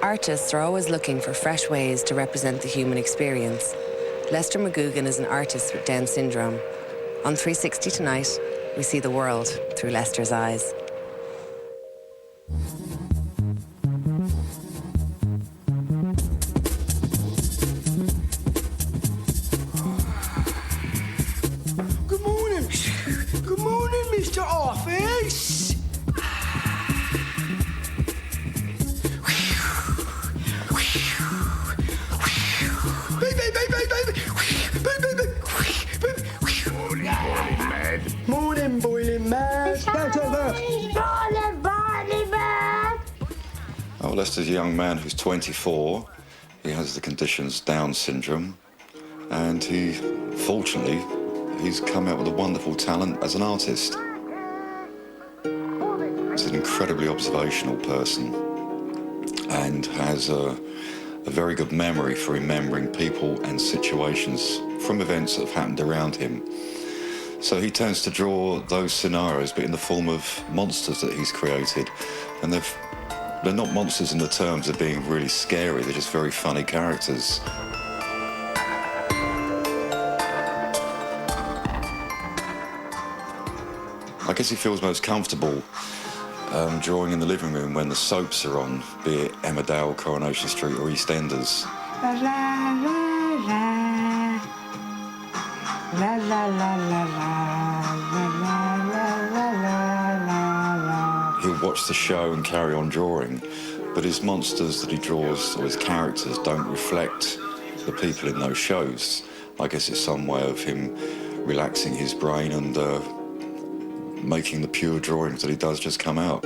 Artists are always looking for fresh ways to represent the human experience. Lester McGugan is an artist with Down syndrome. On 360 tonight, we see the world through Lester's eyes. Good morning. Good morning, Mr. Office. Morning, Boiling Mad. Morning, Boiling Mad. Oh, Lester's a young man who's 24. He has the conditions Down syndrome, and fortunately, he's come out with a wonderful talent as an artist. He's an incredibly observational person and has a very good memory for remembering people and situations from events that have happened around him. So he tends to draw those scenarios, but in the form of monsters that he's created. And they're not monsters in the terms of being really scary, they're just very funny characters. I guess he feels most comfortable drawing in the living room when the soaps are on, be it Emmerdale, Coronation Street or EastEnders. La la la la. La la la la la. He'll watch the show and carry on drawing, but his monsters that he draws, or his characters, don't reflect the people in those shows. I guess it's some way of him relaxing his brain and making the pure drawings that he does just come out.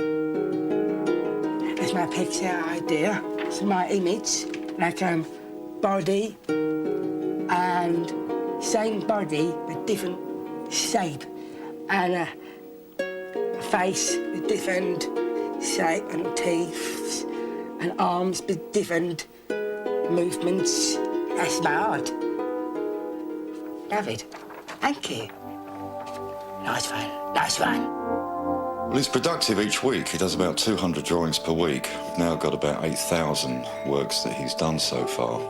That's my picture idea. It's my image, like body and same body but different shape, and a face with different shape and teeth and arms with different movements. That's my art. David, thank you. Nice one, nice one. Well, he's productive each week. He does about 200 drawings per week. Now got about 8,000 works that he's done so far.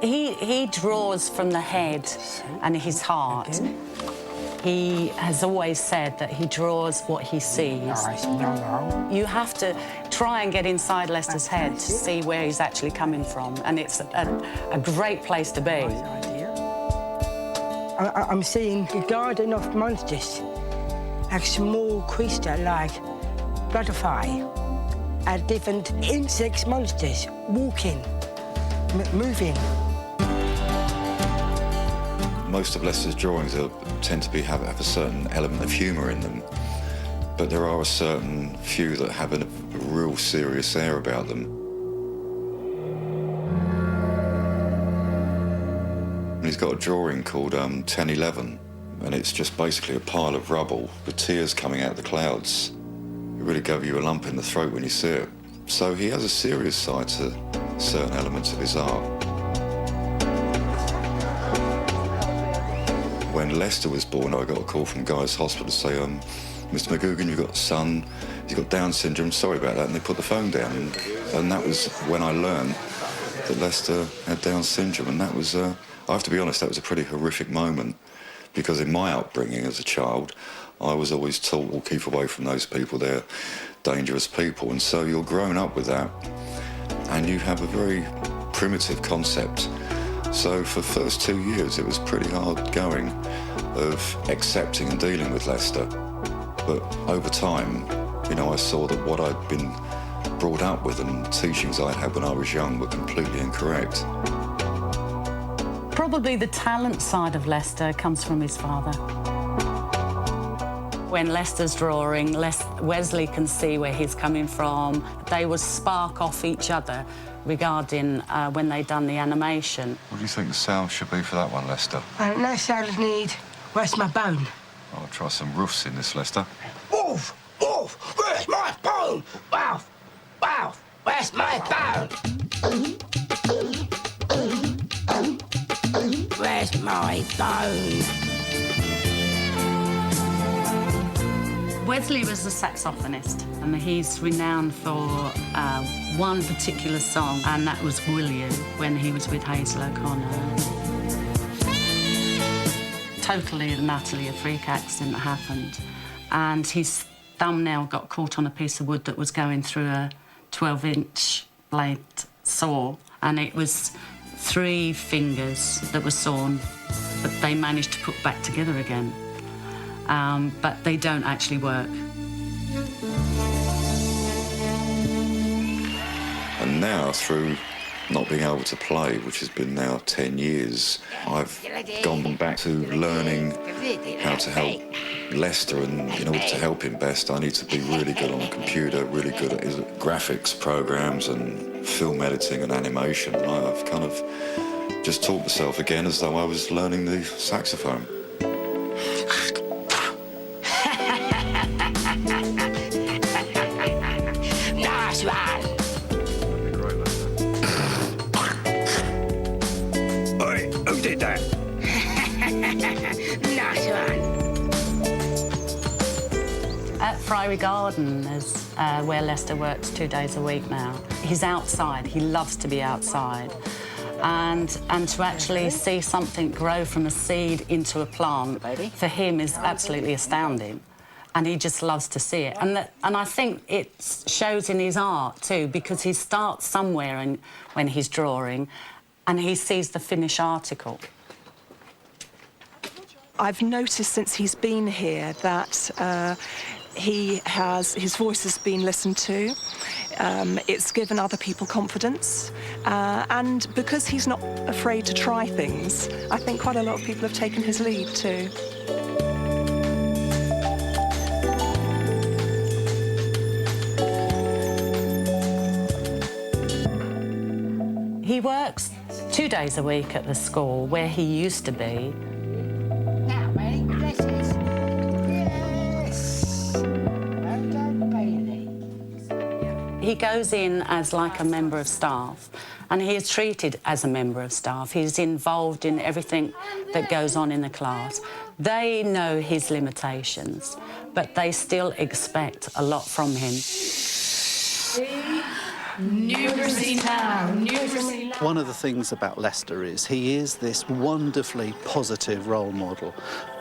He draws from the head and his heart. He has always said that he draws what he sees. Nice, You have to try and get inside Lester's head to see where he's actually coming from, and it's a great place to be. I'm seeing a garden of monsters, like small creature like butterfly, and different insect monsters walking, moving. Most of Lester's drawings tend to have a certain element of humour in them, but there are a certain few that have a real serious air about them. He's got a drawing called 1011, and it's just basically a pile of rubble with tears coming out of the clouds. It really gave you a lump in the throat when you see it. So he has a serious side to certain elements of his art. When Lester was born, I got a call from Guy's Hospital to say, Mr. McGugan, you've got a son, he's got Down syndrome, sorry about that, and they put the phone down. And that was when I learned that Lester had Down syndrome, and that was, I have to be honest, that was a pretty horrific moment, because in my upbringing as a child, I was always taught, well, keep away from those people, they're dangerous people, and so you're grown up with that, and you have a very primitive concept. So for the first 2 years, it was pretty hard going of accepting and dealing with Lester. But over time, you know, I saw that what I'd been brought up with and teachings I'd had when I was young were completely incorrect. Probably the talent side of Lester comes from his father. When Lester's drawing, Wesley can see where he's coming from. They would spark off each other regarding when they'd done the animation. What do you think the sound should be for that one, Lester? No sound need. Where's my bone? I'll try some roofs in this, Lester. Wolf! Wolf! Where's my bone? Wolf! Wolf! Where's my bone? Where's my bone? Wesley was a saxophonist, and he's renowned for one particular song, and that was Will You, when he was with Hazel O'Connor. Totally and utterly a freak accident happened, and his thumbnail got caught on a piece of wood that was going through a 12-inch blade saw, and it was 3 fingers that were sawn, but they managed to put back together again. But they don't actually work. And now, through not being able to play, which has been now 10 years, I've gone back to learning how to help Lester, and in order to help him best, I need to be really good on a computer, really good at his graphics programs and film editing and animation. And I've kind of just taught myself again as though I was learning the saxophone. Nice one. Oi, who did that? Nice one. At Friary Gardens, where Lester works 2 days a week now, he's outside. He loves to be outside. And to actually see something grow from a seed into a plant, for him, is absolutely astounding. And he just loves to see it. And I think it shows in his art, too, because he starts somewhere when he's drawing, and he sees the finished article. I've noticed since he's been here that his voice has been listened to. It's given other people confidence. And because he's not afraid to try things, I think quite a lot of people have taken his lead too. He works 2 days a week at the school where he used to be. Now, mate, glasses. Yes. Well done, Bailey. He goes in as like a member of staff, and he is treated as a member of staff. He's involved in everything that goes on in the class. They know his limitations, but they still expect a lot from him. Numeracy now. Numeracy now. One of the things about Lester is he is this wonderfully positive role model.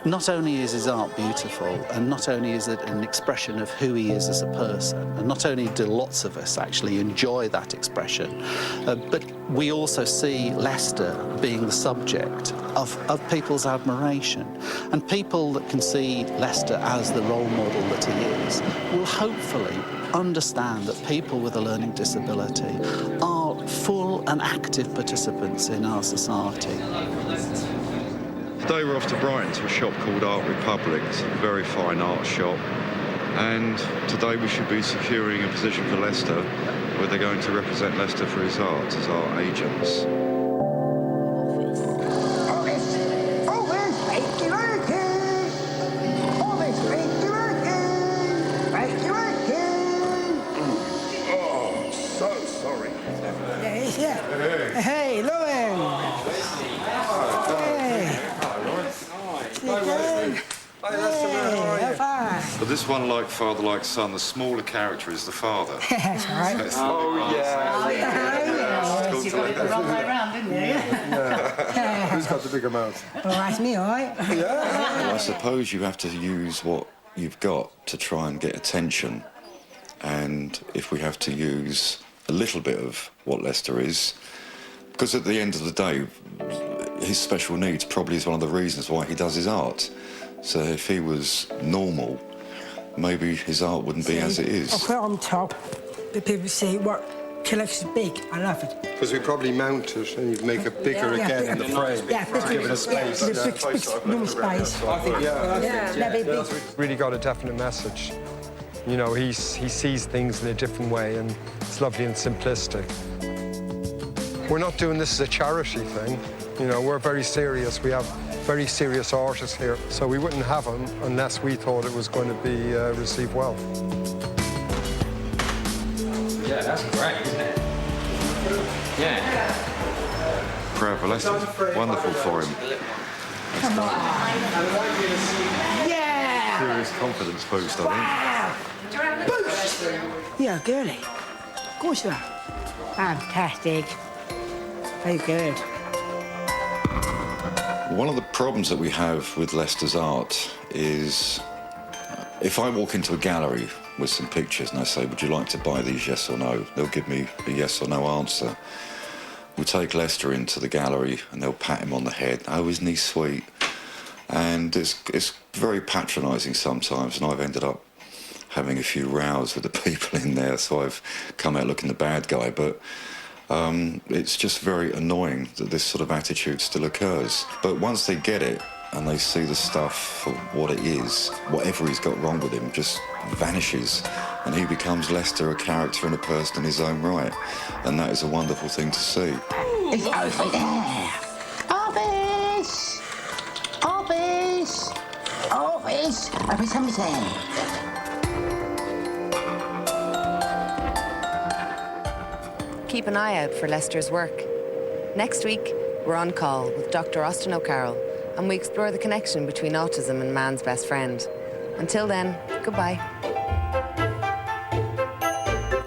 Not only is his art beautiful, and not only is it an expression of who he is as a person, and not only do lots of us actually enjoy that expression, but we also see Lester being the subject of people's admiration. And people that can see Lester as the role model that he is will hopefully understand that people with a learning disability are full and active participants in our society. Today we're off to Brighton to a shop called Art Republic. It's a very fine art shop, and today we should be securing a position for Lester where they're going to represent Lester for his art as art agents. Hey, Lauren! Hey! But this one, like father, like son, the smaller character is the father. That's right. You got it the wrong way around, didn't you? Who's got the bigger mouth? Well, that's me, all right? Well, I suppose you have to use what you've got to try and get attention. And if we have to use a little bit of what Lester is, because at the end of the day, his special needs probably is one of the reasons why he does his art. So if he was normal, maybe his art wouldn't be as it is. I'll put it on top, but people see what collection's big. I love it. Because we probably mount it and you make it bigger again in the frame. Yeah, Give it a space. Big room space. Really got a definite message. You know, he sees things in a different way, and it's lovely and simplistic. We're not doing this as a charity thing. You know, we're very serious. We have very serious artists here, so we wouldn't have him unless we thought it was going to be received well. Yeah, that's great, isn't it? Yeah. Proud for Lester. Wonderful for him. Come on. Yeah! serious confidence boost, I think. Boost! You're a girly. Of course you are. Fantastic. Very good. One of the problems that we have with Leicester's art is if I walk into a gallery with some pictures and I say, would you like to buy these, yes or no? They'll give me a yes or no answer. We'll take Leicester into the gallery and they'll pat him on the head. Oh, isn't he sweet? And it's very patronising sometimes, and I've ended up having a few rows with the people in there, so I've come out looking the bad guy. But it's just very annoying that this sort of attitude still occurs. But once they get it and they see the stuff for what it is, whatever he's got wrong with him just vanishes, and he becomes Leicester, a character and a person in his own right. And that is a wonderful thing to see. It's over there. Office! Office! Office! Office, somebody's there. Keep an eye out for Leicester's work. Next week, we're on call with Dr. Austin O'Carroll, and we explore the connection between autism and man's best friend. Until then, goodbye.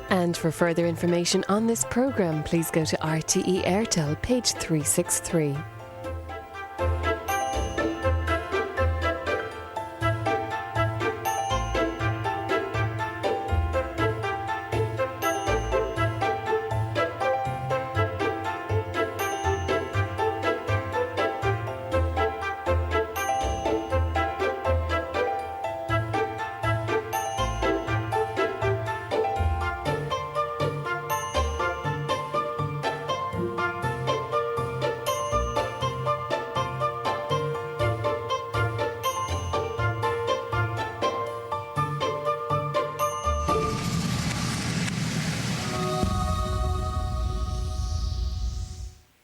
And for further information on this programme, please go to RTE Airtel, page 363.